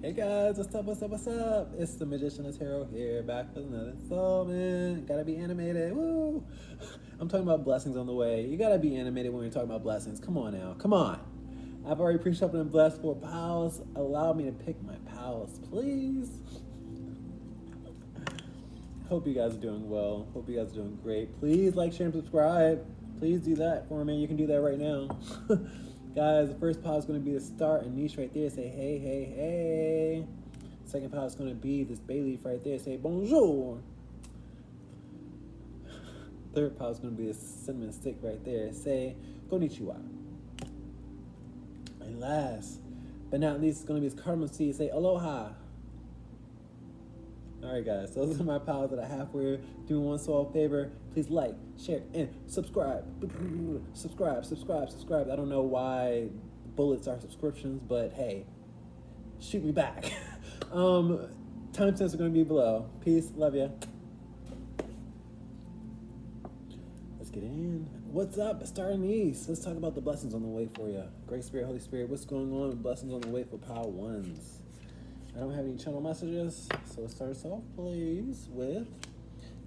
Hey guys, what's up, what's up, what's up? It's the Magician's Hero here, back with another installment. Gotta be animated, woo! I'm talking about blessings on the way. You gotta be animated when you're talking about blessings. Come on now, come on. I've already pre-shuffled and blessed 4 piles. Allow me to pick my piles, please. Hope you guys are doing well. Hope you guys are doing great. Please like, share, and subscribe. Please do that for me. You can do that right now. Guys, the first pile is going to be the start and niche right there. Say hey, hey, hey. Second pile is going to be this bay leaf right there. Say bonjour. Third pile is going to be this cinnamon stick right there. Say konnichiwa. And last but not least, it's going to be this cardamom seed. Say aloha. Alright guys, so those are my piles that I have for you. Doing one small favor, please like, share, and subscribe. Subscribe. I don't know why bullets are subscriptions, but hey, shoot me back. Timestamps are going to be below. Peace, love ya. Let's get in. What's up? Starting east. Let's talk about the blessings on the way for you. Great Spirit, Holy Spirit, what's going on? Blessings on the way for pile ones. I don't have any channel messages, so let's start us off, please, with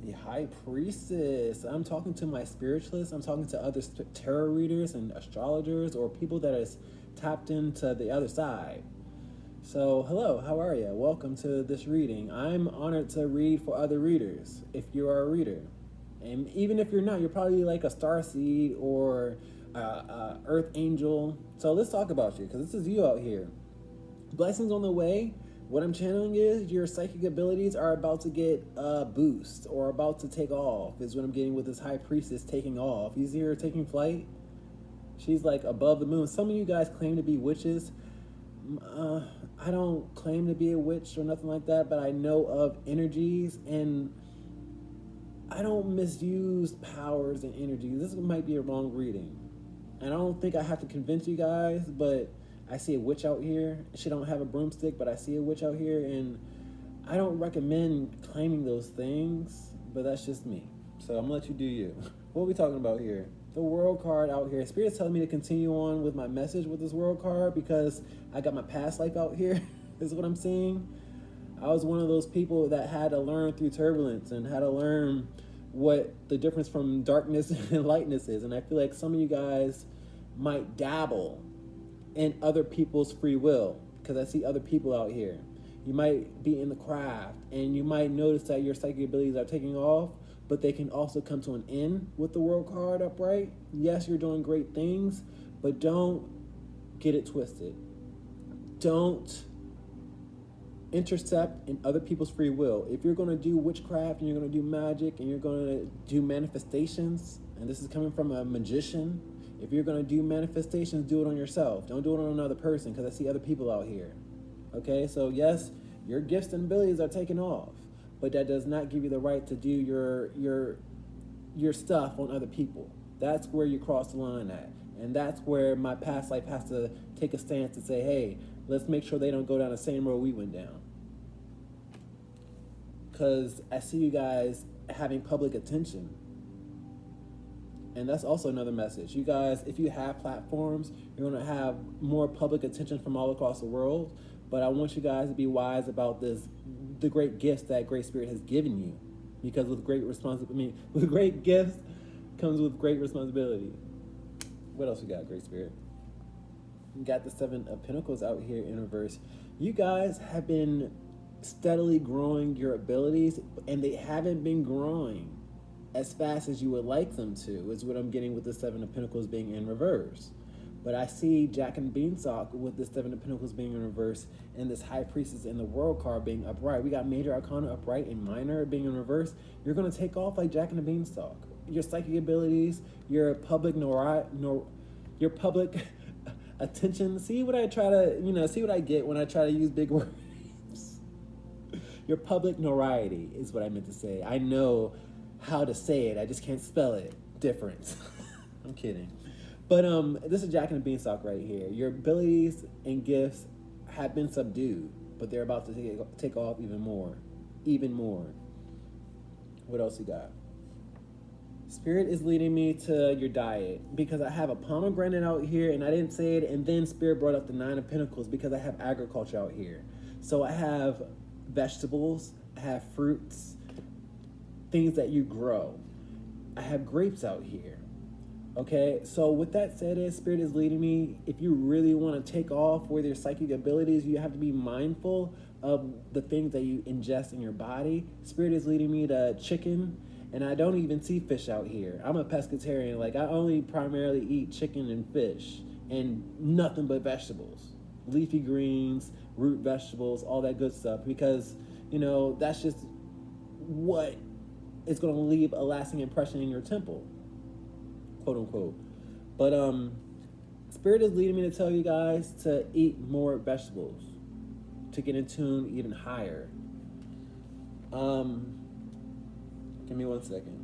the High Priestess. I'm talking to my spiritualists. I'm talking to other tarot readers and astrologers or people that is tapped into the other side. So, hello, how are you? Welcome to this reading. I'm honored to read for other readers, if you are a reader. And even if you're not, you're probably like a starseed or earth angel. So let's talk about you, because this is you out here. Blessings on the way. What I'm channeling is your psychic abilities are about to get a boost or about to take off, is what I'm getting with this High Priestess taking off. You see her taking flight? She's like above the moon. Some of you guys claim to be witches. I don't claim to be a witch or nothing like that, but I know of energies, and I don't misuse powers and energies. This might be a wrong reading. And I don't think I have to convince you guys, but I see a witch out here. She don't have a broomstick, but I see a witch out here, and I don't recommend claiming those things, but that's just me. So I'm gonna let you do you. What are we talking about here? The World card out here. Spirit's telling me to continue on with my message with this World card because I got my past life out here, is what I'm seeing. I was one of those people that had to learn through turbulence and had to learn what the difference from darkness and lightness is. And I feel like some of you guys might dabble in other people's free will, because I see other people out here. You might be in the craft and you might notice that your psychic abilities are taking off, but they can also come to an end with the World card upright. Yes, you're doing great things, but don't get it twisted. Don't intercept in other people's free will. If you're going to do witchcraft and you're going to do magic and you're going to do manifestations, and this is coming from a magician, if you're going to do manifestations, do it on yourself. Don't do it on another person, because I see other people out here. Okay, so yes, your gifts and abilities are taking off, but that does not give you the right to do your stuff on other people. That's where you cross the line at. And that's where my past life has to take a stance and say, hey, let's make sure they don't go down the same road we went down. Because I see you guys having public attention. And that's also another message. You guys, if you have platforms, you're going to have more public attention from all across the world. But I want you guys to be wise about this, the great gifts that Great Spirit has given you. Because with great responsibility, with great gifts comes with great responsibility. What else we got, Great Spirit? We got the 7 of Pentacles out here in reverse. You guys have been steadily growing your abilities, and they haven't been growing as fast as you would like them to, is what I'm getting with the 7 of Pentacles being in reverse. But I see Jack and Beanstalk with the 7 of Pentacles being in reverse, and this High Priestess in the World card being upright. We got Major Arcana upright and Minor being in reverse. You're going to take off like Jack and the Beanstalk. Your psychic abilities, your public your public attention. See what I try to, see what I get when I try to use big words. Your public notoriety is what I meant to say. I know how to say it, I just can't spell it different. I'm kidding. But this is Jack and the Beanstalk right here. Your abilities and gifts have been subdued, but they're about to take off even more. What else you got? Spirit is leading me to your diet, because I have a pomegranate out here and I didn't say it, and then Spirit brought up the 9 of Pentacles because I have agriculture out here. So I have vegetables, I have fruits, things that you grow. I have grapes out here. Okay, so with that said, Spirit is leading me. If you really want to take off with your psychic abilities, you have to be mindful of the things that you ingest in your body. Spirit is leading me to chicken, and I don't even see fish out here. I'm a pescatarian. Like, I only primarily eat chicken and fish and nothing but vegetables, leafy greens, root vegetables, all that good stuff, because, that's just what is going to leave a lasting impression in your temple, quote unquote. But Spirit is leading me to tell you guys to eat more vegetables, to get in tune even higher. Give me 1 second.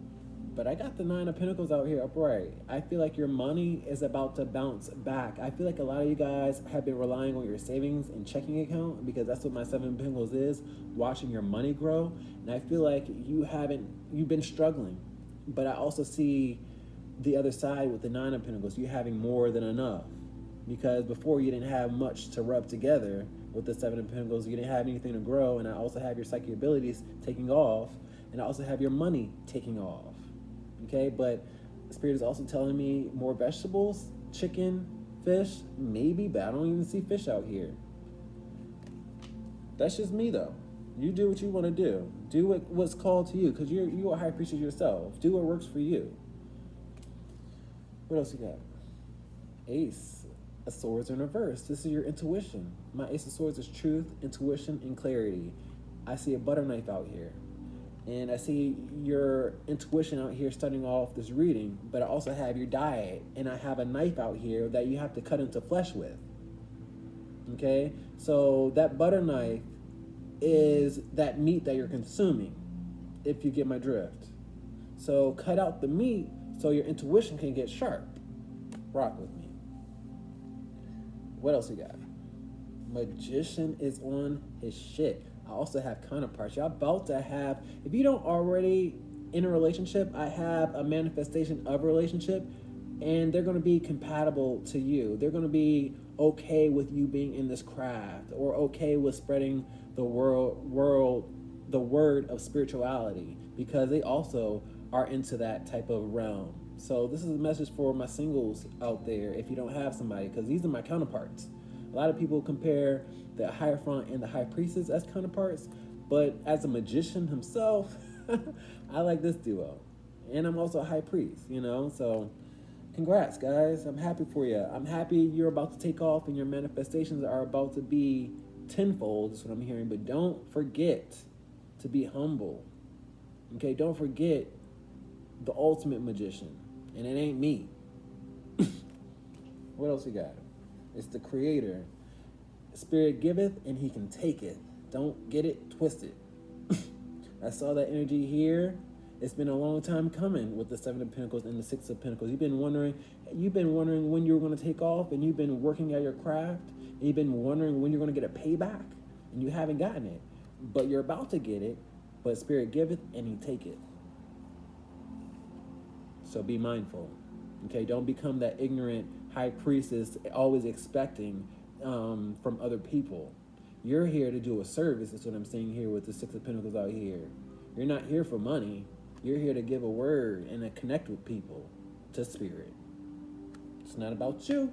But I got the 9 of Pentacles out here upright. I feel like your money is about to bounce back. I feel like a lot of you guys have been relying on your savings and checking account, because that's what my 7 of Pentacles is, watching your money grow. And I feel like you've been struggling. But I also see the other side with the 9 of Pentacles, you having more than enough. Because before you didn't have much to rub together with the 7 of Pentacles, you didn't have anything to grow. And I also have your psychic abilities taking off. And I also have your money taking off. Okay, but Spirit is also telling me more vegetables, chicken, fish, maybe, but I don't even see fish out here. That's just me, though. You do what you want to do. Do what's called to you, because you're a high priestess yourself. Do what works for you. What else you got? Ace of Swords in reverse. This is your intuition. My Ace of Swords is truth, intuition, and clarity. I see a butter knife out here. And I see your intuition out here starting off this reading, but I also have your diet, and I have a knife out here that you have to cut into flesh with. Okay? So that butter knife is that meat that you're consuming, if you get my drift. So cut out the meat so your intuition can get sharp. Rock with me. What else we got? Magician is on his shit. I also have counterparts. Y'all about to have, if you don't already in a relationship, I have a manifestation of a relationship, and they're going to be compatible to you. They're going to be okay with you being in this craft, or okay with spreading the the word of spirituality, because they also are into that type of realm. So this is a message for my singles out there if you don't have somebody, because these are my counterparts. A lot of people compare the Hierophant and the High Priestess as counterparts, but as a magician himself, I like this duo. And I'm also a High Priest, so congrats, guys. I'm happy for you. I'm happy you're about to take off and your manifestations are about to be tenfold, is what I'm hearing. But don't forget to be humble. Okay, don't forget the ultimate magician, and it ain't me. What else we got? It's the Creator. Spirit giveth and he can taketh. Don't get it twisted. I saw that energy here. It's been a long time coming with the 7 of Pentacles and the 6 of Pentacles. You've been wondering when you were going to take off, and you've been working at your craft, and you've been wondering when you're going to get a payback, and you haven't gotten it. But you're about to get it. But Spirit giveth and he taketh. So be mindful. Okay, don't become that ignorant high priestess always expecting from other people. You're here to do a service. That's what I'm saying here with the 6 of Pentacles out here. You're not here for money. You're here to give a word and to connect with people, to Spirit. It's not about you.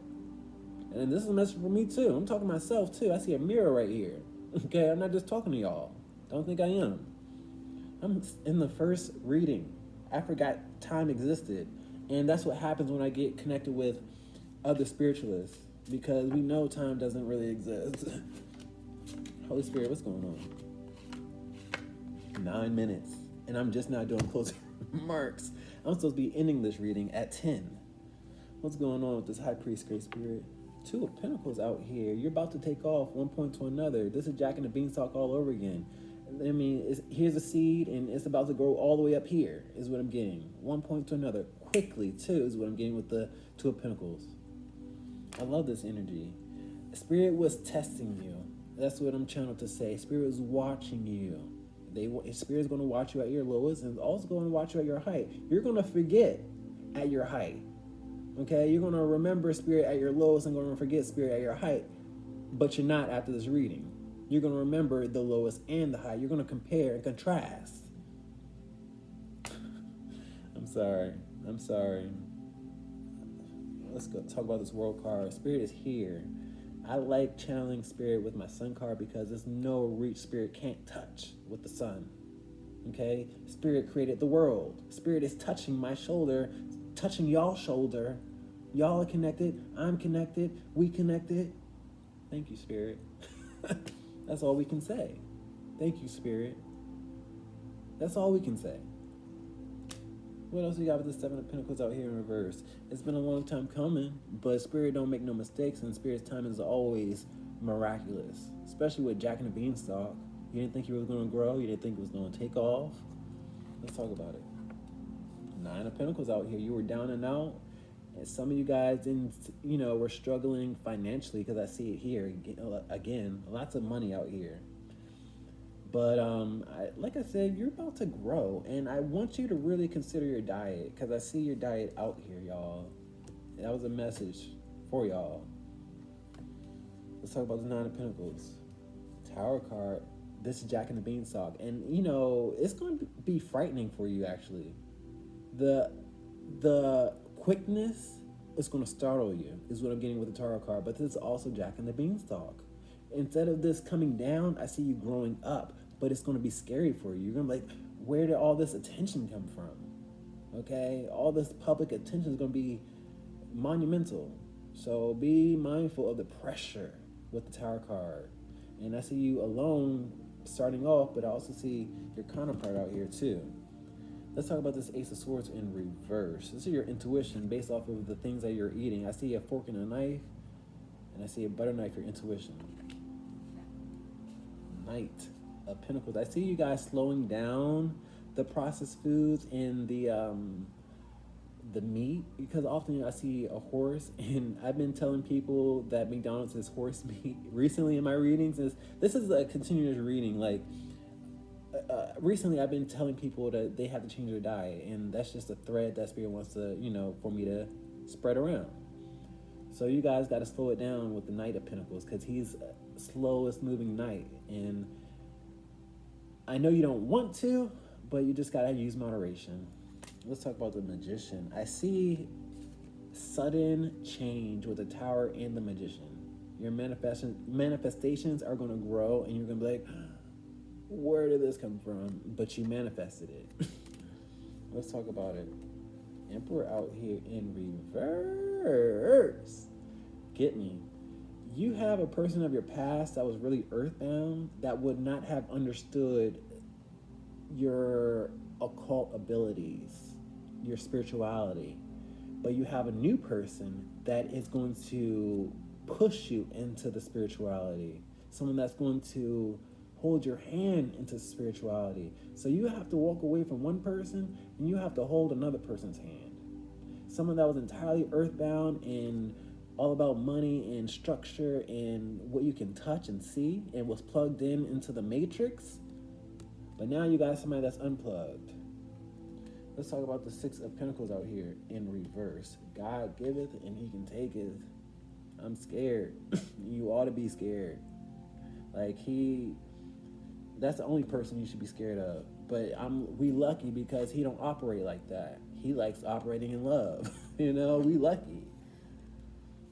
And this is a message for me too. I'm talking to myself too. I see a mirror right here. Okay, I'm not just talking to y'all. Don't think I am. I'm in the first reading. I forgot time existed. And that's what happens when I get connected with other spiritualists, because we know time doesn't really exist. Holy Spirit, what's going on? 9 minutes, and I'm just now doing closing remarks. I'm supposed to be ending this reading at 10. What's going on with this High Priest, Great Spirit? 2 of Pentacles out here. You're about to take off one point to another. This is Jack and the Beanstalk all over again. I mean, here's a seed, and it's about to grow all the way up here, is what I'm getting. One point to another. Quickly, too, is what I'm getting with the 2 of Pentacles. I love this energy. Spirit was testing you. That's what I'm trying to say. Spirit is watching you. Spirit is going to watch you at your lowest, and also going to watch you at your height. You're going to forget at your height. Okay? You're going to remember Spirit at your lowest and going to forget Spirit at your height, but you're not after this reading. You're going to remember the lowest and the high. You're going to compare and contrast. I'm sorry. Let's go talk about this world card. Spirit is here. I like channeling Spirit with my sun card because there's no reach Spirit can't touch with the sun. Okay? Spirit created the world. Spirit is touching my shoulder, touching y'all's shoulder. Y'all are connected. I'm connected. We connected. Thank you, Spirit. That's all we can say. Thank you, Spirit. That's all we can say. What else we got with the Seven of Pentacles out here in reverse? It's been a long time coming, but Spirit don't make no mistakes, and Spirit's timing is always miraculous. Especially with Jack and the Beanstalk. You didn't think you was going to grow. You didn't think it was going to take off. Let's talk about it. Nine of Pentacles out here. You were down and out. And some of you guys didn't, were struggling financially, because I see it here. Again, lots of money out here. But like I said, you're about to grow, and I want you to really consider your diet, because I see your diet out here, y'all. That was a message for y'all. Let's talk about the Nine of Pentacles. Tower card. This is Jack and the Beanstalk, and it's going to be frightening for you, actually. The quickness is going to startle you, is what I'm getting with the Tarot card. But this is also Jack and the Beanstalk. Instead of this coming down, I see you growing up, but it's going to be scary for you. You're going to be like, where did all this attention come from? Okay? All this public attention is going to be monumental. So be mindful of the pressure with the Tower card. And I see you alone starting off, but I also see your counterpart out here too. Let's talk about this Ace of Swords in reverse. This is your intuition based off of the things that you're eating. I see a fork and a knife, and I see a butter knife, your intuition. Knight of Pentacles. I see you guys slowing down the processed foods and the meat, because often I see a horse, and I've been telling people that McDonald's is horse meat recently in my readings. This is a continuous reading. Like recently I've been telling people that they have to change their diet, and that's just a thread that Spirit wants to, for me to spread around. So you guys got to slow it down with the Knight of Pentacles, because he's slowest moving knight, and I know you don't want to, but you just got to use moderation. Let's talk about the Magician. I see sudden change with the Tower and the Magician. Your manifestations are going to grow, and you're going to be like, where did this come from? But you manifested it. Let's talk about it. Emperor out here in reverse. Get me. You have a person of your past that was really earthbound, that would not have understood your occult abilities, your spirituality. But you have a new person that is going to push you into the spirituality. Someone that's going to hold your hand into spirituality. So you have to walk away from one person, and you have to hold another person's hand. Someone that was entirely earthbound and all about money and structure and what you can touch and see, and was plugged in into the matrix. But now you got somebody that's unplugged. Let's talk about the Six of Pentacles out here in reverse. God giveth and he can taketh. I'm scared. You ought to be scared. That's the only person you should be scared of. But we lucky because he don't operate like that. He likes operating in love. We lucky.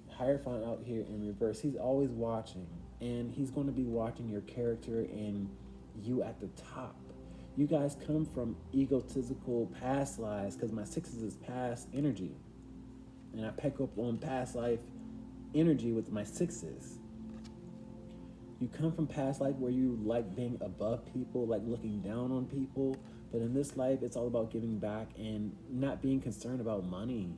Hierophant out here in reverse. He's always watching, and he's going to be watching your character and you at the top. You guys come from egotistical past lives, because my sixes is past energy, and I pick up on past life energy with my sixes. You come from past life where you like being above people, like looking down on people, but in this life it's all about giving back and not being concerned about money.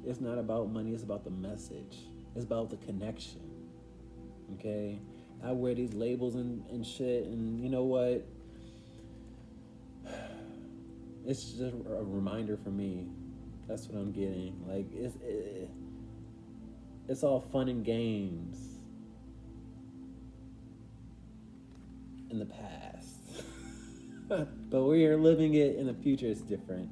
It's not about money, it's about the message. It's about the connection. Okay? I wear these labels and shit, and you know what? It's just a reminder for me. That's what I'm getting. Like, it's all fun and games in the past. But we are living it in the future. It's different.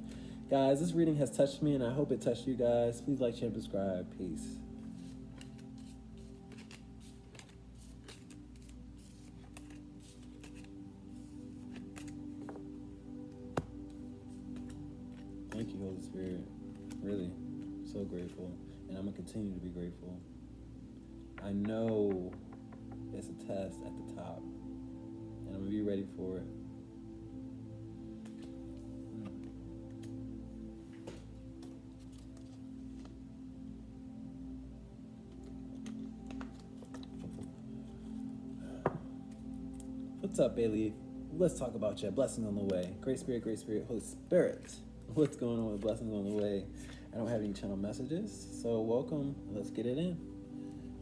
Guys, this reading has touched me, and I hope it touched you guys. Please like, share, and subscribe. Peace. you, Holy Spirit. Really, so grateful. And I'm going to continue to be grateful. I know it's a test at the top, and I'm going to be ready for it. What's up, Bailey? Let's talk about your blessings on the way. Great Spirit, Holy Spirit. What's going on with blessings on the way? I don't have any channel messages, so welcome. Let's get it in.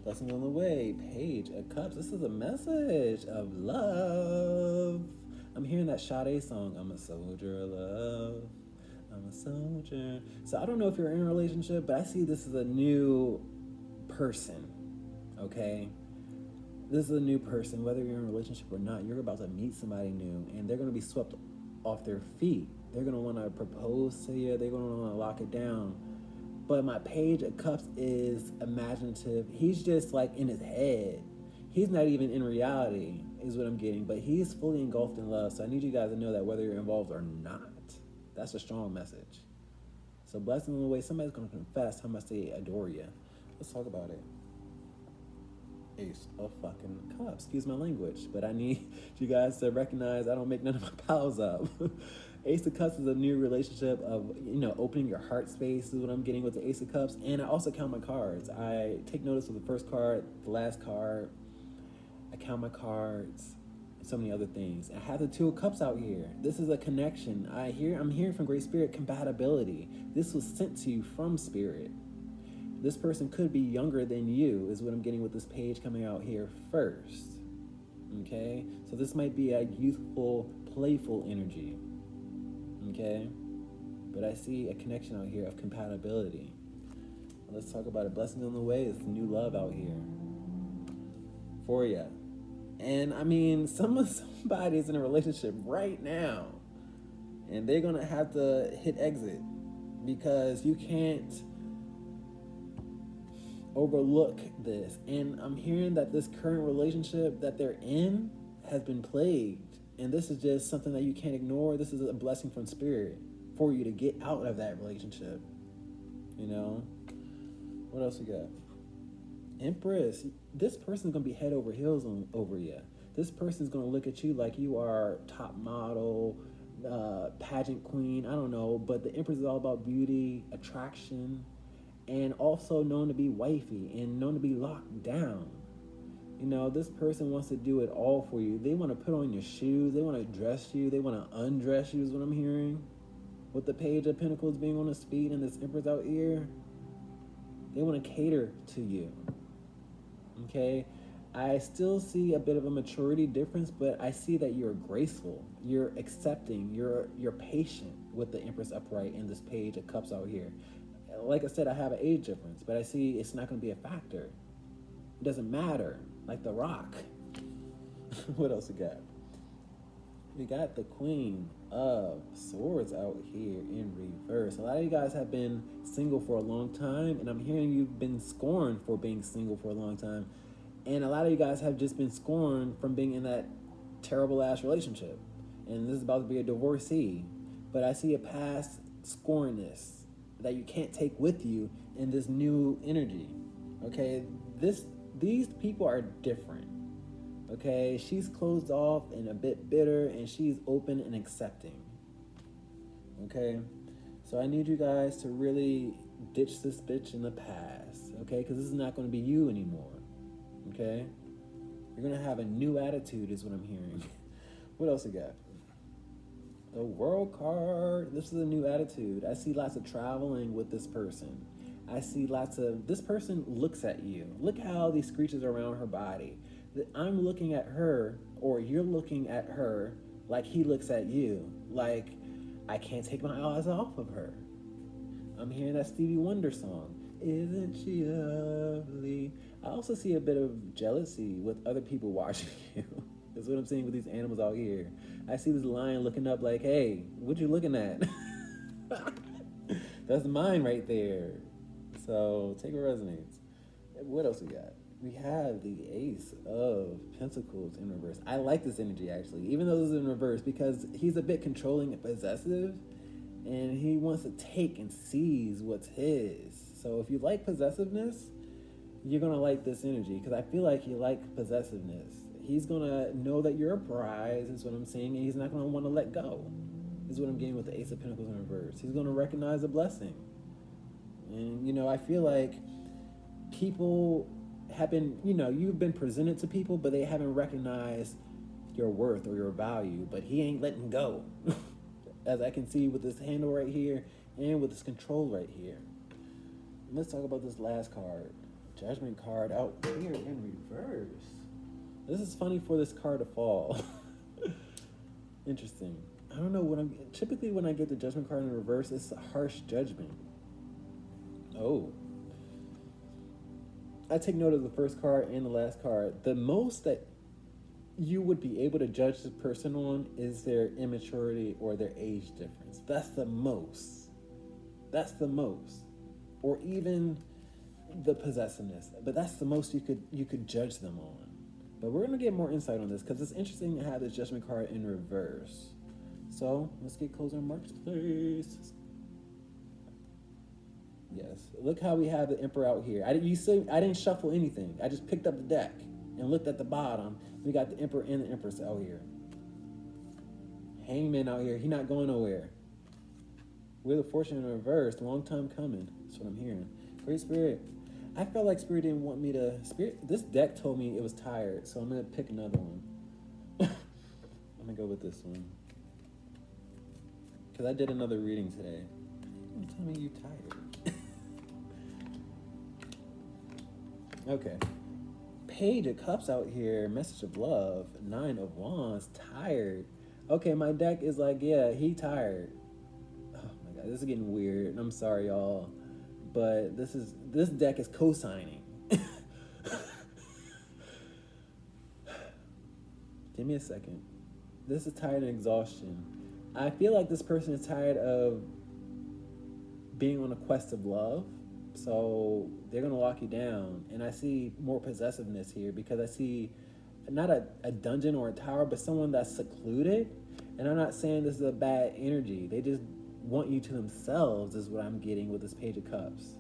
Blessings on the way. Page of Cups. This is a message of love. I'm hearing that Sade song. I'm a soldier of love. I'm a soldier. So I don't know if you're in a relationship, but I see this as a new person. Okay? This is a new person. Whether you're in a relationship or not, you're about to meet somebody new, and they're going to be swept off their feet. They're going to want to propose to you. They're going to want to lock it down. But my Page of Cups is imaginative. He's just like in his head. He's not even in reality, is what I'm getting. But he's fully engulfed in love. So I need you guys to know that whether you're involved or not, that's a strong message. So blessing on the way. Somebody's going to confess how much they adore you. Let's talk about it. Ace of fucking Cups. Excuse my language, but I need you guys to recognize I don't make none of my pals up. Ace of Cups is a new relationship of, opening your heart space is what I'm getting with the Ace of Cups. And I also count my cards. I take notice of the first card, the last card. I count my cards, and so many other things. I have the Two of Cups out here. This is a connection. I'm hearing from Great Spirit compatibility. This was sent to you from Spirit. This person could be younger than you, is what I'm getting with this page coming out here first. Okay? So this might be a youthful, playful energy. Okay? But I see a connection out here of compatibility. Let's talk about it. Blessings on the way. It's new love out here for you. And I mean, somebody's in a relationship right now, and they're going to have to hit exit because you can't overlook this. And I'm hearing that this current relationship that they're in has been plagued, and this is just something that you can't ignore. This is a blessing from Spirit for you to get out of that relationship. What else we got? Empress. This person's gonna be head over heels over you. This person's gonna look at you like you are top model, pageant queen, I don't know, but the Empress is all about beauty, attraction, and also known to be wifey and known to be locked down. This person wants to do it all for you. They want to put on your shoes. They want to dress you. They want to undress you is what I'm hearing. With the Page of Pentacles being on the speed and this Empress out here, they want to cater to you. Okay? I still see a bit of a maturity difference, but I see that you're graceful. You're accepting. You're patient with the Empress upright and this Page of Cups out here. Like I said, I have an age difference, but I see it's not going to be a factor. It doesn't matter. Like the Rock. What else we got? We got the Queen of Swords out here in reverse. A lot of you guys have been single for a long time, and I'm hearing you've been scorned for being single for a long time. And a lot of you guys have just been scorned from being in that terrible ass relationship. And this is about to be a divorcee. But I see a past scornness that you can't take with you in this new energy. Okay? These people are different. Okay? She's closed off and a bit bitter, and she's open and accepting. Okay? So I need you guys to really ditch this bitch in the past. Okay? Because this is not going to be you anymore. Okay? You're going to have a new attitude is what I'm hearing. What else we got? The World card. This is a new attitude. I see lots of traveling with this person. I see this person looks at you. Look how these screeches are around her body. I'm looking at her, or you're looking at her like he looks at you. Like, I can't take my eyes off of her. I'm hearing that Stevie Wonder song. Isn't she lovely? I also see a bit of jealousy with other people watching you. That's what I'm seeing with these animals out here. I see this lion looking up like, hey, what you looking at? That's mine right there. So take what resonates. What else we got? We have the Ace of Pentacles in reverse. I like this energy, actually, even though this is in reverse, because he's a bit controlling and possessive. and he wants to take and seize what's his. So if you like possessiveness, you're gonna like this energy, because I feel like you like possessiveness. He's gonna know that you're a prize, is what I'm saying, and he's not gonna want to let go. Is what I'm getting with the Ace of Pentacles in reverse. He's gonna recognize a blessing, and I feel like people have been, you've been presented to people, but they haven't recognized your worth or your value. But he ain't letting go, as I can see with this handle right here and with this control right here. Let's talk about this last card. Judgment card out here in reverse. This is funny for this card to fall. Interesting. I don't know typically when I get the Judgment card in reverse, it's a harsh judgment. Oh. I take note of the first card and the last card. The most that you would be able to judge this person on is their immaturity or their age difference. That's the most. Or even the possessiveness. But that's the most you could judge them on. But we're going to get more insight on this, because it's interesting to have this Judgment card in reverse. So let's get closing marks, please. Yes. Look how we have the Emperor out here. I didn't shuffle anything. I just picked up the deck and looked at the bottom. We got the Emperor and the Empress out here. Hangman out here. He not going nowhere. Wheel of Fortune in reverse. Long time coming. That's what I'm hearing. Great Spirit. I felt like Spirit didn't want me to... This deck told me it was tired, so I'm going to pick another one. I'm going to go with this one. Because I did another reading today. Don't tell me you're tired. Okay. Page of Cups out here. Message of Love. 9 of Wands. Tired. Okay, my deck is like, yeah, he tired. Oh my God, this is getting weird. I'm sorry, y'all. But this deck is co-signing. Give me a second. This is tired and exhaustion. I feel like this person is tired of being on a quest of love. So they're going to lock you down. And I see more possessiveness here, because I see not a dungeon or a tower, but someone that's secluded. And I'm not saying this is a bad energy. They just want you to themselves, is what I'm getting with this Page of Cups.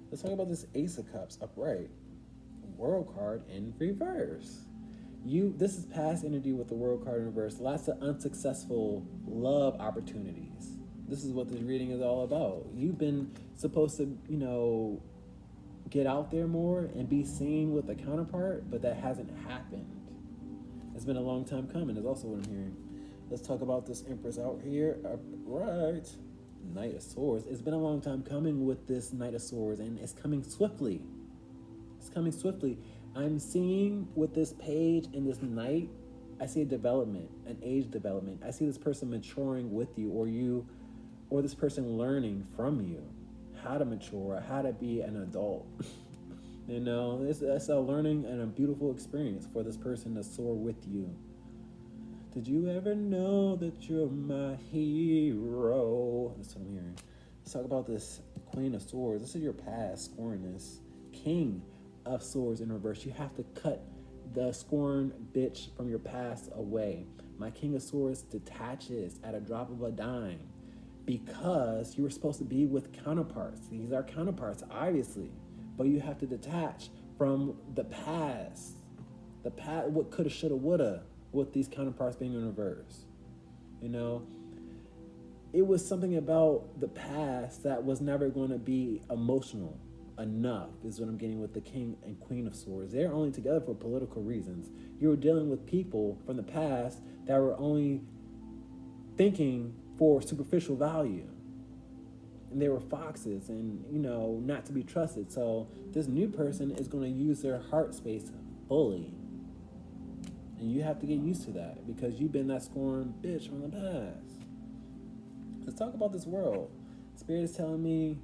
Let's talk about this Ace of Cups upright. World card in reverse. This is past energy with the World card in reverse. Lots of unsuccessful love opportunities. This is what this reading is all about. You've been supposed to, get out there more and be seen with a counterpart, but that hasn't happened. It's been a long time coming, is also what I'm hearing. Let's talk about this Empress out here. Right. Knight of Swords. It's been a long time coming with this Knight of Swords, and it's coming swiftly. I'm seeing with this page and this Knight, I see a development, an age development. I see this person maturing with you, or this person learning from you how to mature, how to be an adult. It's a learning and a beautiful experience for this person to soar with you. Did you ever know that you're my hero? That's what I'm hearing. Let's talk about this Queen of Swords. This is your past scornness. King of Swords in reverse. You have to cut the scorn bitch from your past away. My King of Swords detaches at a drop of a dime, because you were supposed to be with counterparts. These are counterparts, obviously, but you have to detach from the past. What coulda, shoulda, woulda, with these counterparts being in reverse. It was something about the past that was never going to be emotional enough, is what I'm getting with the King and Queen of Swords. They're only together for political reasons. You were dealing with people from the past that were only thinking for superficial value. And they were foxes and, not to be trusted. So this new person is going to use their heart space fully. And you have to get used to that, because you've been that scorned bitch from the past. Let's talk about this world. Spirit is telling me,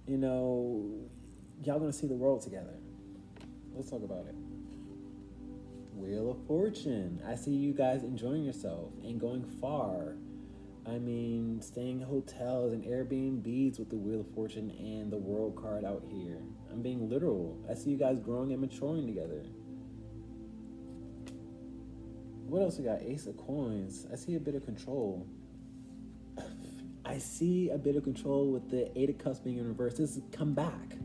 y'all gonna see the world together. Let's talk about it. Wheel of Fortune. I see you guys enjoying yourself and going far. Staying in hotels and Airbnbs with the Wheel of Fortune and the World card out here. I'm being literal. I see you guys growing and maturing together. What else we got? Ace of Coins. I see a bit of control. I see a bit of control with the Eight of Cups being in reverse. This is come back.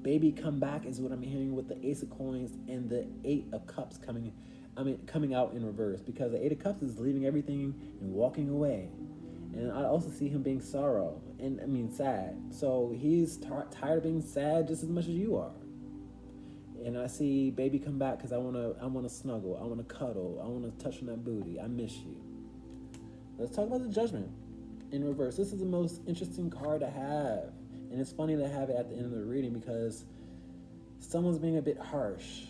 Baby, come back is what I'm hearing with the Ace of Coins and the Eight of Cups coming out in reverse, because the Eight of Cups is leaving everything and walking away. And I also see him being sad. So he's tired of being sad just as much as you are. And I see baby come back because I wanna snuggle, I wanna cuddle, I wanna touch on that booty. I miss you. Let's talk about the Judgment in reverse. This is the most interesting card to have. And it's funny to have it at the end of the reading because someone's being a bit harsh.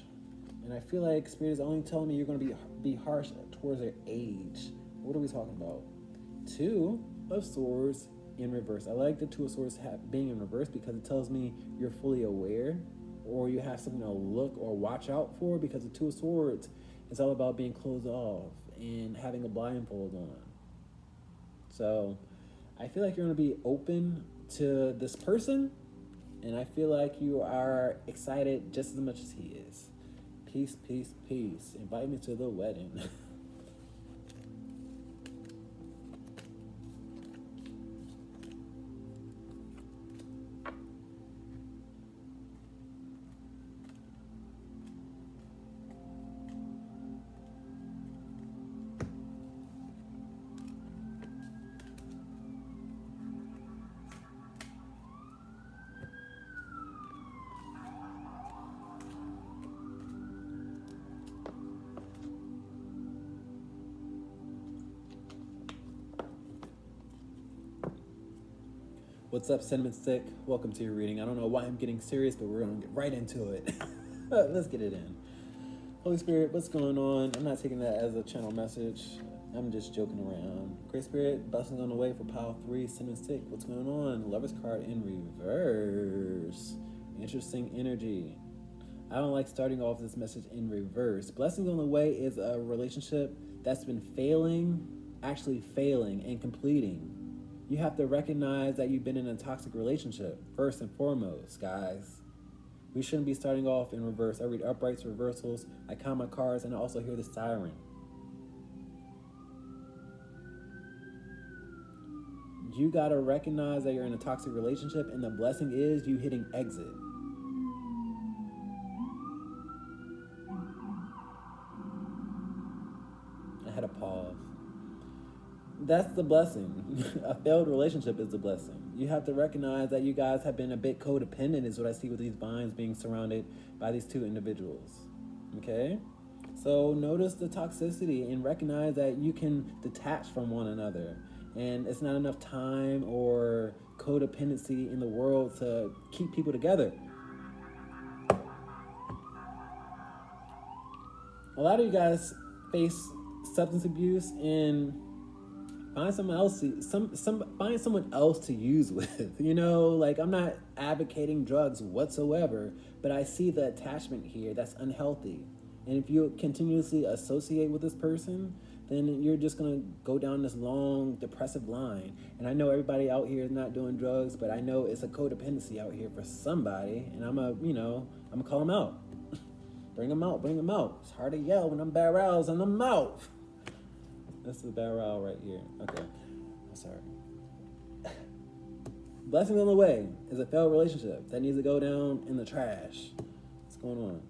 And I feel like Spirit is only telling me you're going to be harsh towards their age. What are we talking about? Two of Swords in reverse. I like the Two of Swords being in reverse because it tells me you're fully aware, or you have something to look or watch out for, because the Two of Swords is all about being closed off and having a blindfold on. So I feel like you're going to be open to this person, and I feel like you are excited just as much as he is. Peace, peace, peace. Invite me to the wedding. What's up, Cinnamon Stick? Welcome to your reading. I don't know why I'm getting serious, but we're going to get right into it. Let's get it in. Holy Spirit, what's going on? I'm not taking that as a channel message. I'm just joking around. Great Spirit, blessings on the way for pile 3, Cinnamon Stick. What's going on? Lover's card in reverse. Interesting energy. I don't like starting off this message in reverse. Blessings on the way is a relationship that's been actually failing and completing. You have to recognize that you've been in a toxic relationship, first and foremost, guys. We shouldn't be starting off in reverse. I read uprights, reversals, I count my cards, and I also hear the siren. You gotta recognize that you're in a toxic relationship, and the blessing is you hitting exit. I had a pause. That's the blessing. A failed relationship is the blessing. You have to recognize that you guys have been a bit codependent, is what I see with these vines being surrounded by these two individuals. Okay? So notice the toxicity and recognize that you can detach from one another. And it's not enough time or codependency in the world to keep people together. A lot of you guys face substance abuse and find someone else find someone else to use with. You know, like, I'm not advocating drugs whatsoever, but I see the attachment here that's unhealthy. And if you continuously associate with this person, then you're just gonna go down this long depressive line. And I know everybody out here is not doing drugs, but I know it's a codependency out here for somebody, and I'm gonna call them out. Bring them out. It's hard to yell when I'm barrels in the mouth. That's the barrel right here. Okay, I'm sorry. Blessing on the way is a failed relationship that needs to go down in the trash. What's going on?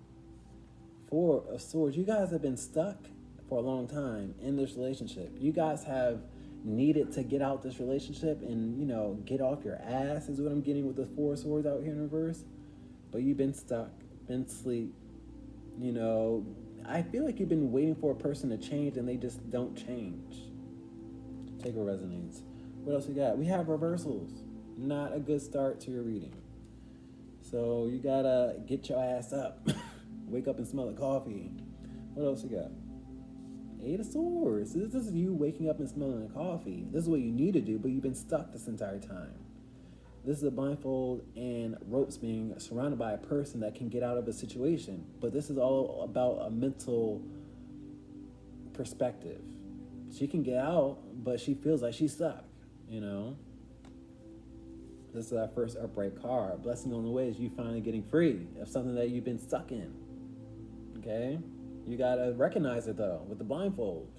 4 of Swords. You guys have been stuck for a long time in this relationship. You guys have needed to get out this relationship and, get off your ass, is what I'm getting with the 4 of Swords out here in reverse. But you've been stuck, been asleep. I feel like you've been waiting for a person to change and they just don't change. Take a resonance. What else we got? We have reversals. Not a good start to your reading. So you gotta get your ass up. Wake up and smell the coffee. What else we got? 8 of Swords. This is you waking up and smelling the coffee. This is what you need to do, but you've been stuck this entire time. This is a blindfold and ropes being surrounded by a person that can get out of a situation. But this is all about a mental perspective. She can get out, but she feels like she's stuck, This is our first upright card. Blessing on the way is you finally getting free of something that you've been stuck in. Okay? You gotta recognize it, though, with the blindfold.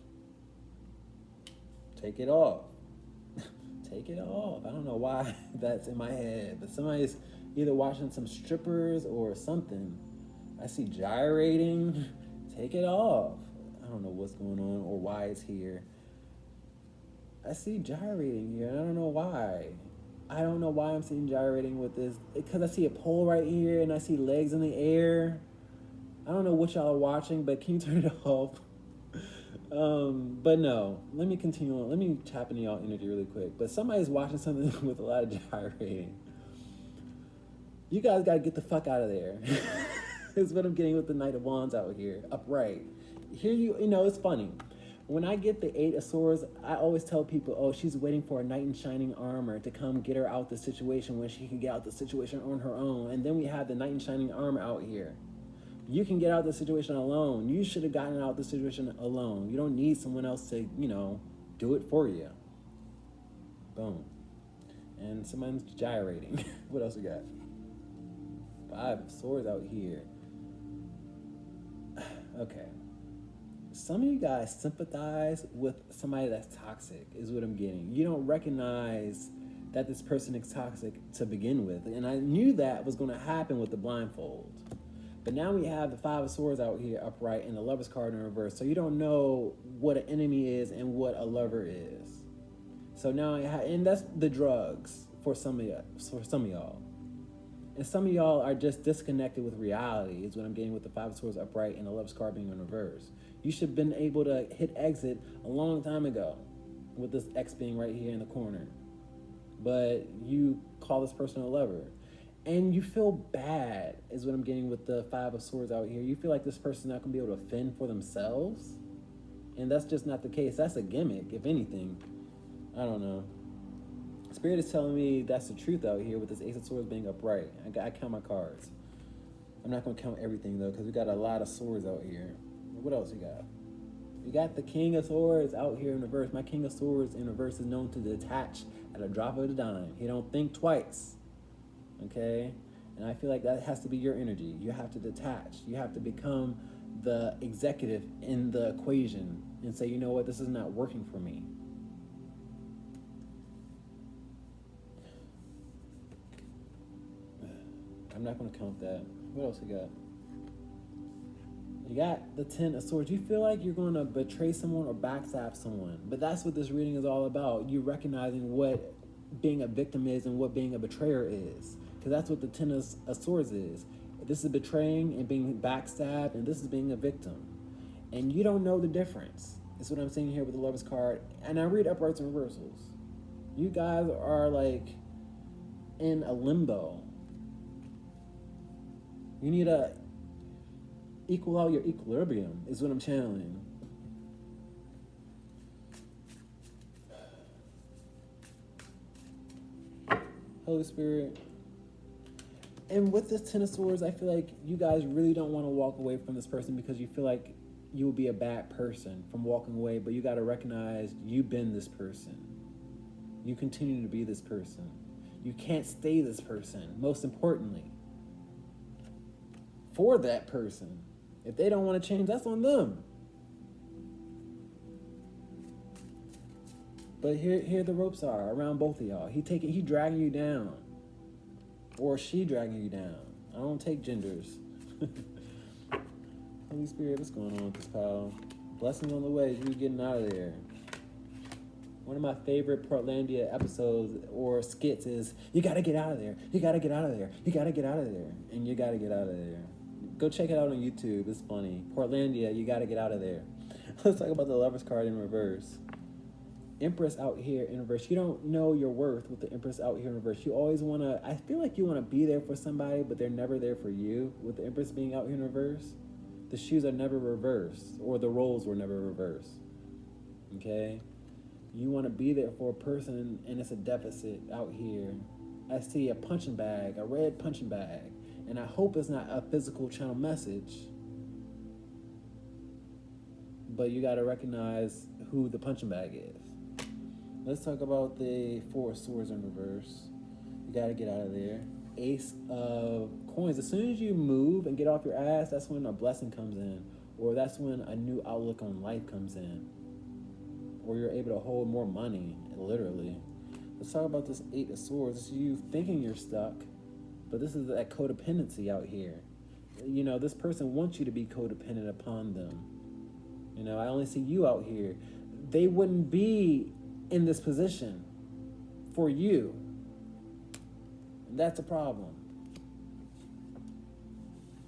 Take it off. Take it off. I don't know why that's in my head, but somebody's either watching some strippers or something. I see gyrating. Take it off. I don't know what's going on or why it's here. I see gyrating here, and I don't know why. I don't know why I'm seeing gyrating with this. Because I see a pole right here, and I see legs in the air. I don't know what y'all are watching, but can you turn it off? But no, let me continue on. Let me tap into y'all energy really quick. But somebody's watching something with a lot of gyrating. You guys gotta get the fuck out of there. Is what I'm getting with the Knight of Wands out here, upright. Here you know, it's funny. When I get the 8 of Swords, I always tell people, oh, she's waiting for a knight in shining armor to come get her out the situation when she can get out the situation on her own. And then we have the knight in shining armor out here. You can get out the situation alone. You should have gotten out the situation alone. You don't need someone else to, you know, do it for you. Boom. And someone's gyrating. What else we got? 5 of Swords out here. Okay. Some of you guys sympathize with somebody that's toxic, is what I'm getting. You don't recognize that this person is toxic to begin with. And I knew that was going to happen with the blindfold. But now we have the 5 of Swords out here upright and the Lover's card in reverse. So you don't know what an enemy is and what a lover is. So now, and that's the drugs for some of y'all. And some of y'all are just disconnected with reality, is what I'm getting with the 5 of Swords upright and the Lover's card being in reverse. You should have been able to hit exit a long time ago with this X being right here in the corner. But you call this person a lover. And you feel bad, is what I'm getting with the 5 of Swords out here. You feel like this person's not going to be able to fend for themselves. And that's just not the case. That's a gimmick, if anything. I don't know. Spirit is telling me that's the truth out here with this Ace of Swords being upright. I count my cards. I'm not going to count everything, though, because we got a lot of swords out here. What else you got? You got the King of Swords out here in reverse. My King of Swords in reverse is known to detach at a drop of a dime. He don't think twice. Okay? And I feel like that has to be your energy. You have to detach. You have to become the executive in the equation and say, you know what, this is not working for me. I'm not going to count that. What else you got? You got the 10 of Swords. You feel like you're going to betray someone or backstab someone. But that's what this reading is all about. You recognizing what being a victim is and what being a betrayer is. Because that's what the 10 of Swords is. This is betraying and being backstabbed, and this is being a victim. And you don't know the difference. That's what I'm saying here with the Lover's card. And I read uprights and reversals. You guys are like in a limbo. You need to equal out your equilibrium, is what I'm channeling. Holy Spirit. And with this 10 of Swords, I feel like you guys really don't want to walk away from this person because you feel like you will be a bad person from walking away, but you got to recognize you've been this person. You continue to be this person. You can't stay this person, most importantly. For that person. If they don't want to change, that's on them. But here the ropes are around both of y'all. He dragging you down. Or she dragging you down. I don't take genders. Holy Spirit, what's going on with this pal? Blessings on the way. You getting out of there. One of my favorite Portlandia episodes or skits is, you got to get out of there. You got to get out of there. You got to get out of there. And you got to get out of there. Go check it out on YouTube. It's funny. Portlandia, you got to get out of there. Let's talk about the Lover's card in reverse. Empress out here in reverse. You don't know your worth with the Empress out here in reverse. You always want to, I feel like you want to be there for somebody, but they're never there for you. With the Empress being out here in reverse, the shoes are never reversed, or the roles were never reversed. Okay? You want to be there for a person, and it's a deficit out here. I see a punching bag, a red punching bag. And I hope it's not a physical channel message. But you got to recognize who the punching bag is. Let's talk about the 4 of Swords in reverse. You got to get out of there. Ace of Coins. As soon as you move and get off your ass, that's when a blessing comes in. Or that's when a new outlook on life comes in. Or you're able to hold more money, literally. Let's talk about this Eight of Swords. This is you thinking you're stuck, but this is that codependency out here. You know, this person wants you to be codependent upon them. You know, I only see you out here. They wouldn't be in this position for you. And that's a problem.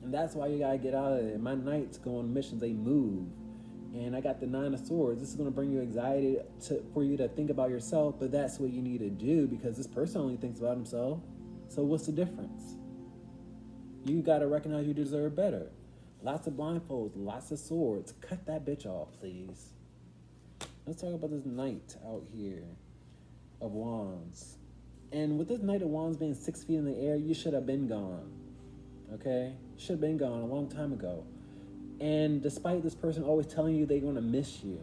And that's why you gotta get out of there. My knights go on missions, they move. And I got the Nine of Swords. This is gonna bring you anxiety for you to think about yourself, but that's what you need to do because this person only thinks about himself. So what's the difference? You gotta recognize you deserve better. Lots of blindfolds, lots of swords. Cut that bitch off, please. Let's talk about this Knight out here of Wands. And with this Knight of Wands being 6 feet in the air, you should have been gone. Okay? Should have been gone a long time ago. And despite this person always telling you they're going to miss you.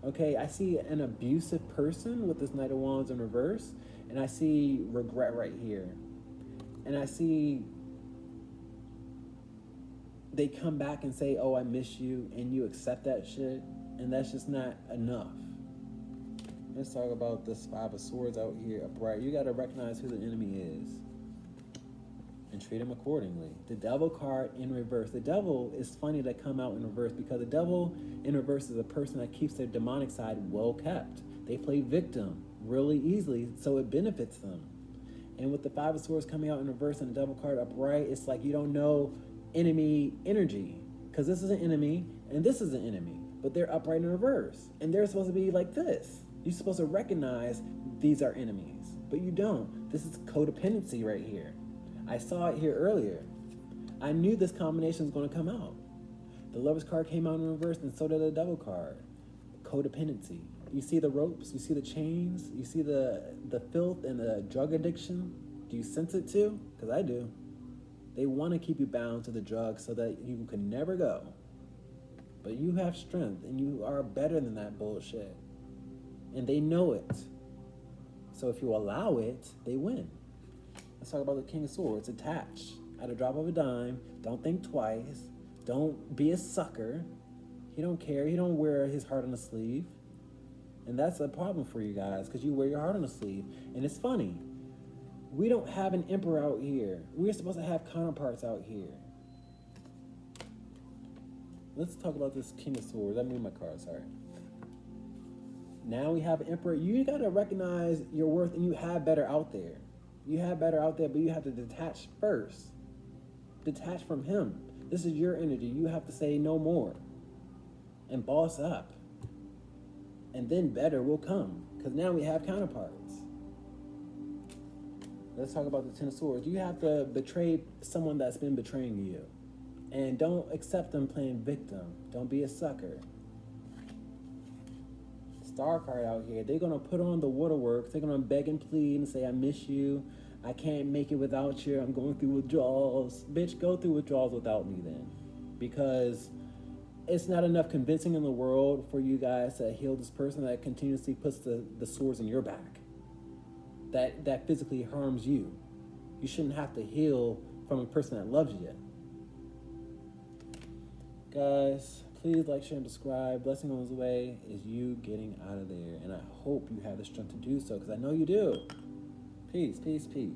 Okay? I see an abusive person with this Knight of Wands in reverse. And I see regret right here. And I see they come back and say, oh, I miss you. And you accept that shit. And that's just not enough. Let's talk about this Five of Swords out here upright. You got to recognize who the enemy is and treat him accordingly. The Devil card in reverse. The Devil is funny to come out in reverse because the Devil in reverse is a person that keeps their demonic side well kept. They play victim really easily, so it benefits them. And with the Five of Swords coming out in reverse and the Devil card upright, it's like you don't know enemy energy because this is an enemy and this is an enemy, but they're upright in reverse and they're supposed to be like this. You're supposed to recognize these are enemies, but you don't. This is codependency right here. I saw it here earlier. I knew this combination was going to come out. The Lover's card came out in reverse, and so did the Devil card. Codependency. You see the ropes, you see the chains, you see the filth and the drug addiction. Do you sense it too? Because I do. They want to keep you bound to the drugs so that you can never go. But you have strength, and you are better than that bullshit. And they know it. So if you allow it, they win. Let's talk about the King of Swords. Attach at a drop of a dime. Don't think twice. Don't be a sucker. He don't care. He don't wear his heart on the sleeve. And that's a problem for you guys because you wear your heart on the sleeve. And it's funny. We don't have an emperor out here. We're supposed to have counterparts out here. Let's talk about this King of Swords. I moved my card, sorry. Now we have an emperor. You got to recognize your worth, and you have better out there. You have better out there, but you have to detach first. Detach from him. This is your energy. You have to say no more and boss up. And then better will come because now we have counterparts. Let's talk about the Ten of Swords. You have to betray someone that's been betraying you. And don't accept them playing victim. Don't be a sucker. Star card out here. They're going to put on the waterworks. They're going to beg and plead and say, I miss you. I can't make it without you. I'm going through withdrawals. Bitch, go through withdrawals without me then. Because it's not enough convincing in the world for you guys to heal this person that continuously puts the swords in your back. That physically harms you. You shouldn't have to heal from a person that loves you. Guys, please like, share, and subscribe. Blessing on his way is you getting out of there. And I hope you have the strength to do so, because I know you do. Peace, peace, peace.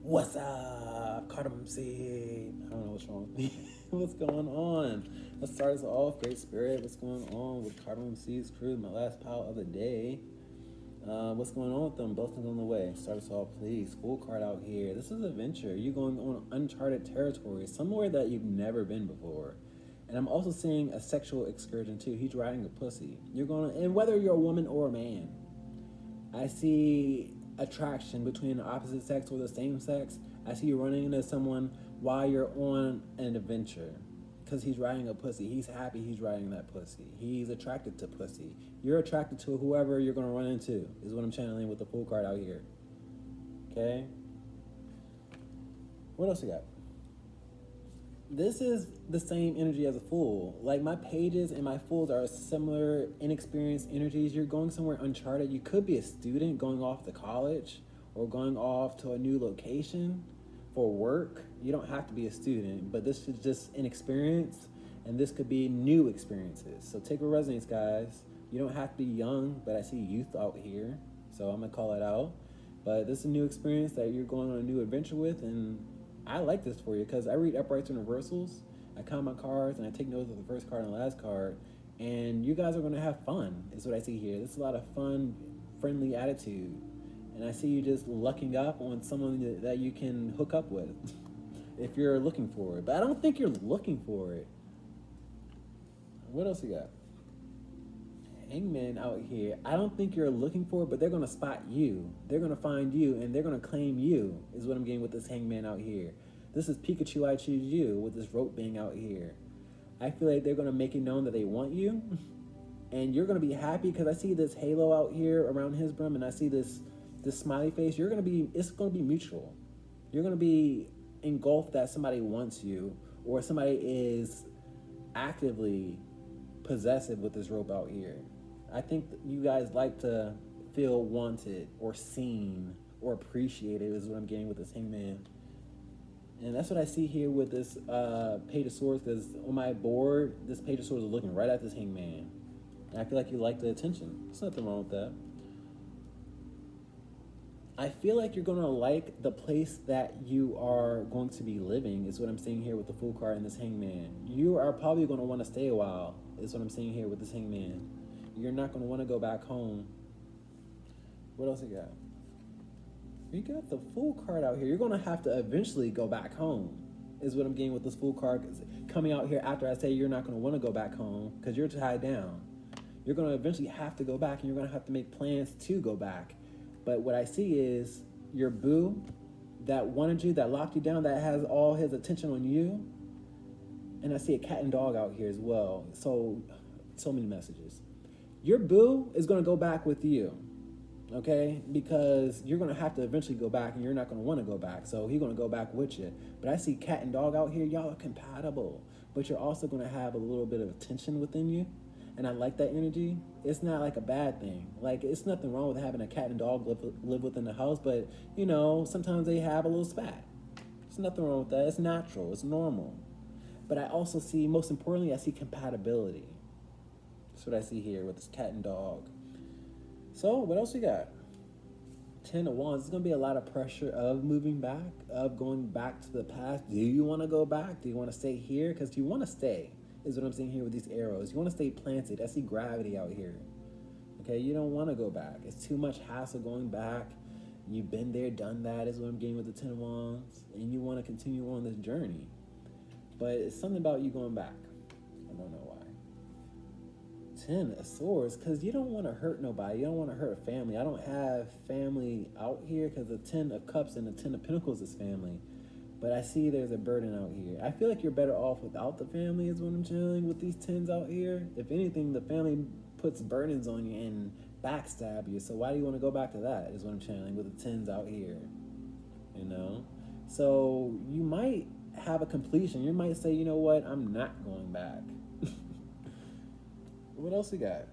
What's up, cardamom seed? I don't know what's wrong with me. What's going on? Let's start us off. Great Spirit, what's going on with Cardamom Seeds crew? My last pile of the day. What's going on with them? Blessings on the way. Start us off, please. Full card out here. This is adventure. You're going on uncharted territory, somewhere that you've never been before. And I'm also seeing a sexual excursion too. He's riding a pussy. You're going, and whether you're a woman or a man, I see attraction between the opposite sex or the same sex. I see you running into someone while you're on an adventure. because he's riding a pussy. He's happy he's riding that pussy. He's attracted to pussy. You're attracted to whoever you're going to run into, is what I'm channeling with the Fool card out here. Okay? What else you got? This is the same energy as a Fool. Like, my pages and my Fools are similar, inexperienced energies. You're going somewhere uncharted. You could be a student going off to college or going off to a new location for work. You don't have to be a student, but this is just an experience, and this could be new experiences. So take what resonates, guys. You don't have to be young, but I see youth out here, so I'm gonna call it out. But this is a new experience that you're going on a new adventure with, and I like this for you because I read uprights and reversals. I count my cards, and I take notes of the first card and the last card, and you guys are gonna have fun, is what I see here. This is a lot of fun, friendly attitude. And I see you just lucking up on someone that you can hook up with if you're looking for it. But I don't think you're looking for it. What else you got? Hangman out here. I don't think you're looking for it, but they're going to spot you. They're going to find you, and they're going to claim you, is what I'm getting with this Hangman out here. This is Pikachu, I choose you, with this rope being out here. I feel like they're going to make it known that they want you, and you're going to be happy because I see this halo out here around his brim, and I see this smiley face. It's going to be mutual. You're going to be engulfed that somebody wants you, or somebody is actively possessive with this rope out here. I think you guys like to feel wanted or seen or appreciated, is what I'm getting with this Hangman. And that's what I see here with this Page of Swords, because on my board, this Page of Swords is looking right at this Hangman. And I feel like you like the attention. There's nothing wrong with that. I feel like you're going to like the place that you are going to be living, is what I'm seeing here with the Fool card and this Hangman. You are probably going to want to stay a while, is what I'm seeing here with this Hangman. You're not going to want to go back home. What else you got? You got the Fool card out here. You're going to have to eventually go back home, is what I'm getting with this Fool card. Coming out here after I say you're not going to want to go back home because you're tied down. You're going to eventually have to go back, and you're going to have to make plans to go back. But what I see is your boo that wanted you, that locked you down, that has all his attention on you. And I see a cat and dog out here as well. So many messages. Your boo is going to go back with you, okay? Because you're going to have to eventually go back, and you're not going to want to go back. So he's going to go back with you. But I see cat and dog out here. Y'all are compatible. But you're also going to have a little bit of tension within you. And I like that energy. It's not like a bad thing. Like, it's nothing wrong with having a cat and dog live within the house, but, you know, sometimes they have a little spat. There's nothing wrong with that. It's natural. It's normal. But I also see, most importantly, I see compatibility. That's what I see here with this cat and dog. So, what else we got? 10 of Wands. There's going to be a lot of pressure of moving back, of going back to the past. Do you want to go back? Do you want to stay here? Because you want to stay, is what I'm seeing here with these arrows. You want to stay planted. I see gravity out here. Okay, you don't want to go back. It's too much hassle going back. You've been there, done that, is what I'm getting with the 10 of Wands. And you want to continue on this journey. But it's something about you going back. I don't know why. 10 of Swords, because you don't want to hurt nobody. You don't want to hurt a family. I don't have family out here because the 10 of Cups and the 10 of Pentacles is family. But I see there's a burden out here. I feel like you're better off without the family, is what I'm channeling with these 10s out here. If anything, the family puts burdens on you and backstab you. So why do you want to go back to that, is what I'm channeling with the 10s out here. You know? So you might have a completion. You might say, you know what, I'm not going back. What else we got?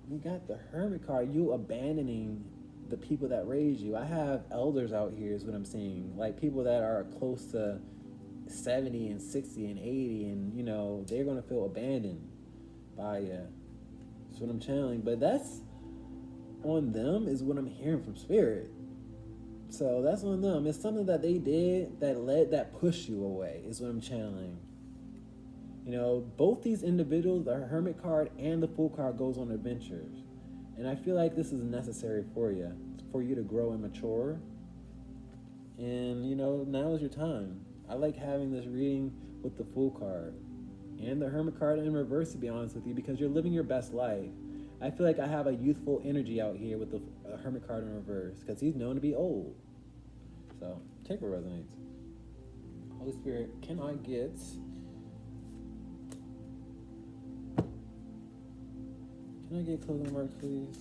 We got the Hermit card. You abandoning the people that raised you. I have elders out here, is what I'm seeing. Like people that are close to 70 and 60 and 80, and you know, they're going to feel abandoned by you. That's what I'm channeling. But that's on them, is what I'm hearing from Spirit. So that's on them. It's something that they did that pushed you away, is what I'm channeling. You know, both these individuals, the Hermit card and the Fool card, goes on adventures. And I feel like this is necessary for you to grow and mature. And, you know, now is your time. I like having this reading with the Fool card and the Hermit card in reverse, to be honest with you, because you're living your best life. I feel like I have a youthful energy out here with the Hermit card in reverse, because he's known to be old. So, take what resonates. Holy Spirit, can I get Can I get closing remarks, please?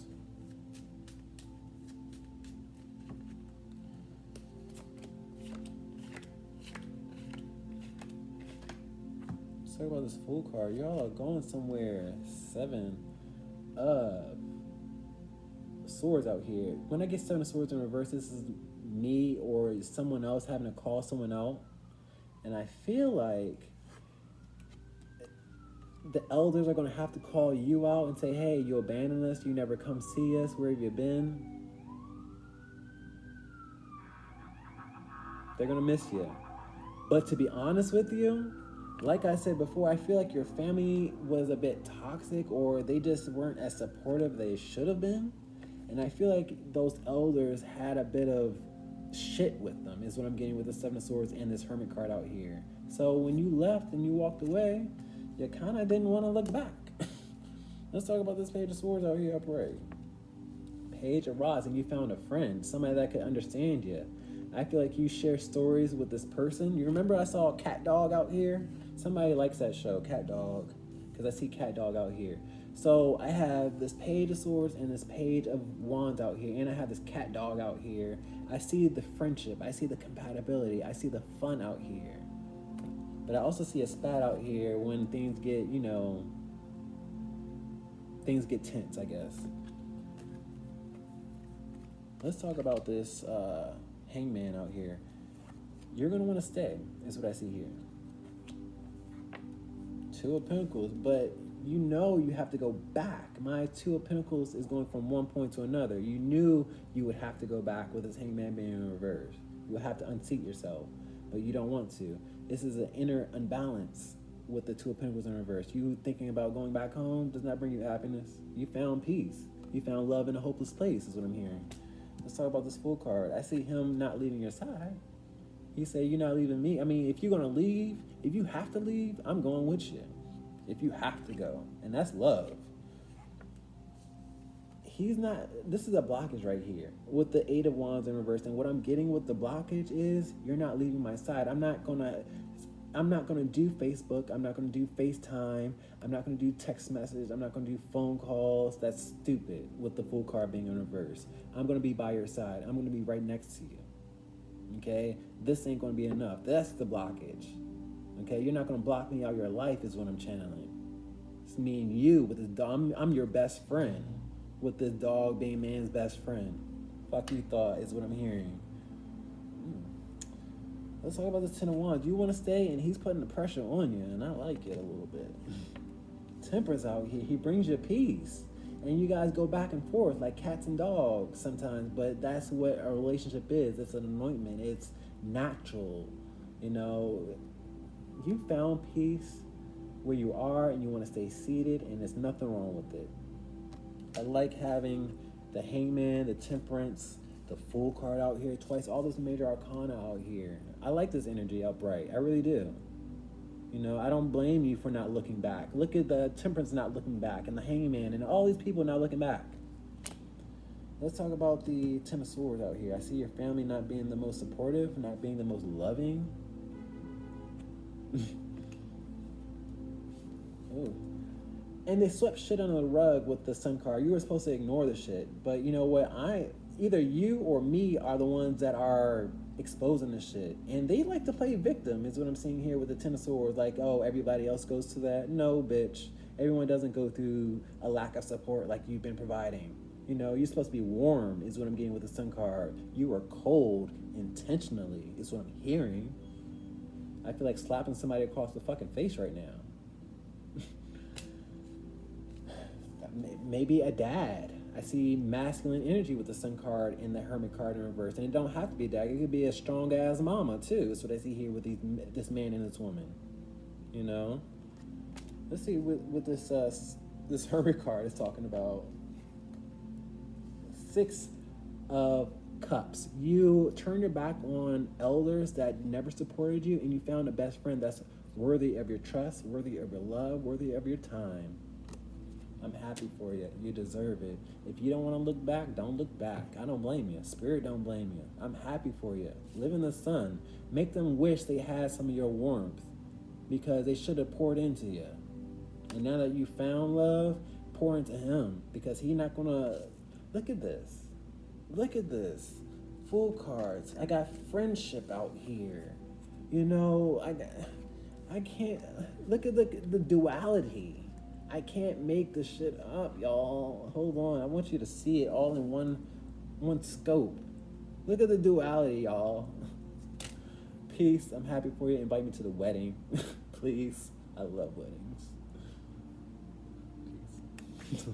Let's talk about this Fool card. Y'all are going somewhere. 7 of Swords out here. When I get 7 of Swords in reverse, this is me or someone else having to call someone out. And I feel like the elders are going to have to call you out and say, hey, you abandoned us. You never come see us. Where have you been? They're going to miss you. But to be honest with you, like I said before, I feel like your family was a bit toxic, or they just weren't as supportive they should have been. And I feel like those elders had a bit of shit with them, is what I'm getting with the 7 of Swords and this Hermit card out here. So when you left and you walked away, you kind of didn't want to look back. Let's talk about this Page of Swords out here upright. Page of Rods, and you found a friend, somebody that could understand you. I feel like you share stories with this person. You remember I saw a cat dog out here? Somebody likes that show, Cat Dog, because I see Cat Dog out here. So I have this Page of Swords and this Page of Wands out here, and I have this cat dog out here. I see the friendship, I see the compatibility, I see the fun out here. But I also see a spat out here when things get, you know, things get tense, I guess. Let's talk about this Hangman out here. You're going to want to stay, is what I see here. 2 of Pentacles, but you know you have to go back. My 2 of Pentacles is going from one point to another. You knew you would have to go back with this Hangman being in reverse. You would have to unseat yourself, but you don't want to. This is an inner unbalance with the 2 of Pentacles in reverse. You thinking about going back home does not bring you happiness. You found peace. You found love in a hopeless place, is what I'm hearing. Let's talk about this Fool card. I see him not leaving your side. He said, you're not leaving me. I mean, if you're going to leave, if you have to leave, I'm going with you. If you have to go. And that's love. He's not, this is a blockage right here with the 8 of Wands in reverse. And what I'm getting with the blockage is, you're not leaving my side. I'm not going to do Facebook. I'm not going to do FaceTime. I'm not going to do text messages. I'm not going to do phone calls. That's stupid with the Fool card being in reverse. I'm going to be by your side. I'm going to be right next to you. Okay? This ain't going to be enough. That's the blockage. Okay? You're not going to block me out of your life is what I'm channeling. It's me and you with this dog. I'm your best friend with this dog being man's best friend. Fuck you thought is what I'm hearing. Let's talk about this 10 of Wands. You want to stay, and he's putting the pressure on you, and I like it a little bit. Temperance out here. He brings you peace. And you guys go back and forth like cats and dogs sometimes, but that's what a relationship is. It's an anointment. It's natural. You know, you found peace where you are, and you want to stay seated, and there's nothing wrong with it. I like having the Hangman, the Temperance, the Fool card out here twice, all this major arcana out here. I like this energy upright. I really do. You know, I don't blame you for not looking back. Look at the Temperance not looking back, and the Hangman, and all these people not looking back. Let's talk about the 10 of Swords out here. I see your family not being the most supportive, not being the most loving. Oh. And they swept shit under the rug with the Sun card. You were supposed to ignore the shit. But you know what? Either you or me are the ones that are exposing the shit. And they like to play victim, is what I'm seeing here with the 10 of Swords. Like, oh, everybody else goes to that. No, bitch. Everyone doesn't go through a lack of support like you've been providing. You know, you're supposed to be warm, is what I'm getting with the Sun card. You are cold intentionally, is what I'm hearing. I feel like slapping somebody across the fucking face right now. Maybe a dad. I see masculine energy with the Sun card and the Hermit card in reverse. And it don't have to be a dad. It could be a strong-ass mama, too. That's what I see here with this man and this woman. You know? Let's see what this Hermit card is talking about. 6 of Cups. You turn your back on elders that never supported you, and you found a best friend that's worthy of your trust, worthy of your love, worthy of your time. I'm happy for you. You deserve it. If you don't want to look back, don't look back. I don't blame you. Spirit don't blame you. I'm happy for you. Live in the sun. Make them wish they had some of your warmth, because they should have poured into you. And now that you found love, pour into him because he's not gonna. Look at this. Look at this. Full cards. I got friendship out here. You know, I can't. Look at the duality. I can't make this shit up, y'all. Hold on. I want you to see it all in one scope. Look at the duality, y'all. Peace. I'm happy for you. Invite me to the wedding. Please. I love weddings. Peace.